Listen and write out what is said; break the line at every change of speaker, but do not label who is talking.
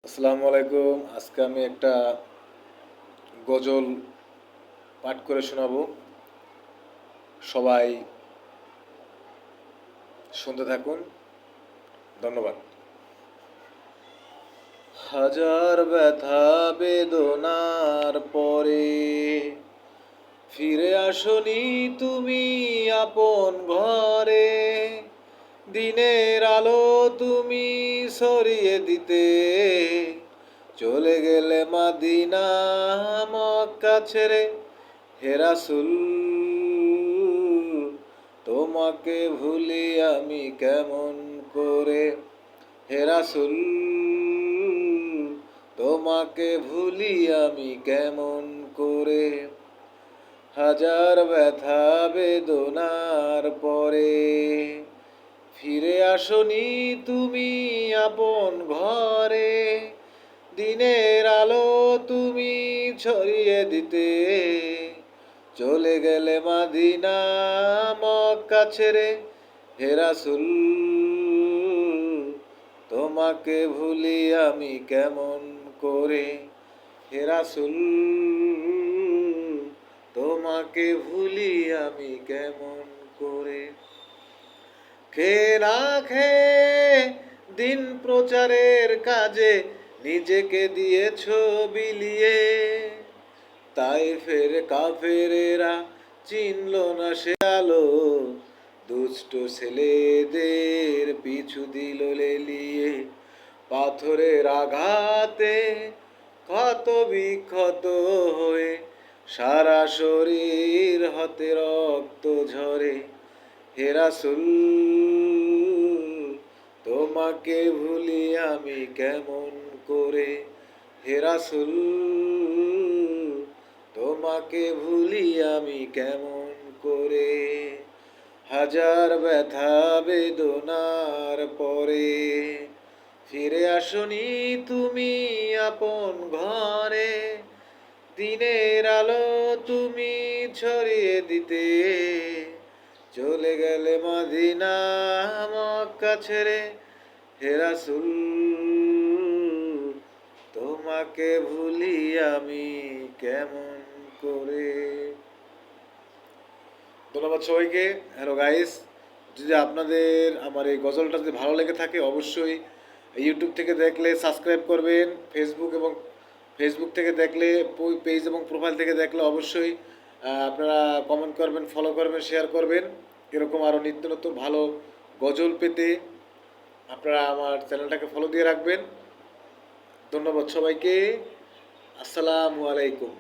আসসালামু আলাইকুম। আজকে আমি একটা গজল পাঠ করে শোনাবো। সবাই শুনতে থাকুন। ধন্যবাদ। হাজার ব্যথা বেদনার পরে ফিরে আসনি তুমি আপন ঘরে। দিনের আলো তুমি সরিয়ে দিতে চলে গেলে মাদিনা মক্কা ছেড়ে। হে রাসূল, তোমাকে ভুলি আমি কেমন করে। হে রাসূল, তোমাকে ভুলি আমি কেমন করে। হাজার ব্যথা বেদনার পরে ফিরে আসনি তুমি আপন ঘরে। দিনের আলো তুমি ছড়িয়ে দিতে চলে গেলে মাদিনা মক্কা ছেড়ে। হে রাসূল, তোমাকে ভুলি আমি কেমন করে। হে রাসূল, তোমাকে ভুলি আমি কেমন করে। খেয়ে না খেয়ে দিন প্রচারের কাজে নিজেকে দিয়েছ বিলিয়ে। তাই ফের কাফেরেরা চিনল না সে আলো, দুষ্ট ছেলেদের পিছু দিল লেলিয়ে। পাথরের আঘাতে ক্ষত বিক্ষত হয়ে সারা শরীর হতে রক্ত ঝরে। হে রাসূল, তোমাকে ভুলি আমি কেমন করে। হে রাসূল, তোমাকে ভুলি আমি কেমন করে। হাজার ব্যথা বেদনার পরে ফিরে আসনি তুমি আপন ঘরে। দিনের আলো তুমি ছড়িয়ে দিতে চলে গেলে মদিনা মক্কা ছেড়ে। হে রাসূল, তোমাকে ভুলি আমি কেমন করে। ধন্যবাদ সবাইকে। হ্যালো গাইস, যদি আপনাদের আমার এই গজলটা যদি ভালো লেগে থাকে অবশ্যই ইউটিউব থেকে দেখলে সাবস্ক্রাইব করবেন। ফেসবুক থেকে দেখলে পেজ এবং প্রোফাইল থেকে দেখলে অবশ্যই আপনারা কমেন্ট করবেন, ফলো করবেন, শেয়ার করবেন। এরকম আরও নিত্য নতুন ভালো গজল পেতে আপনারা আমার চ্যানেলটাকে ফলো দিয়ে রাখবেন। ধন্যবাদ সবাইকে। আসসালামু আলাইকুম।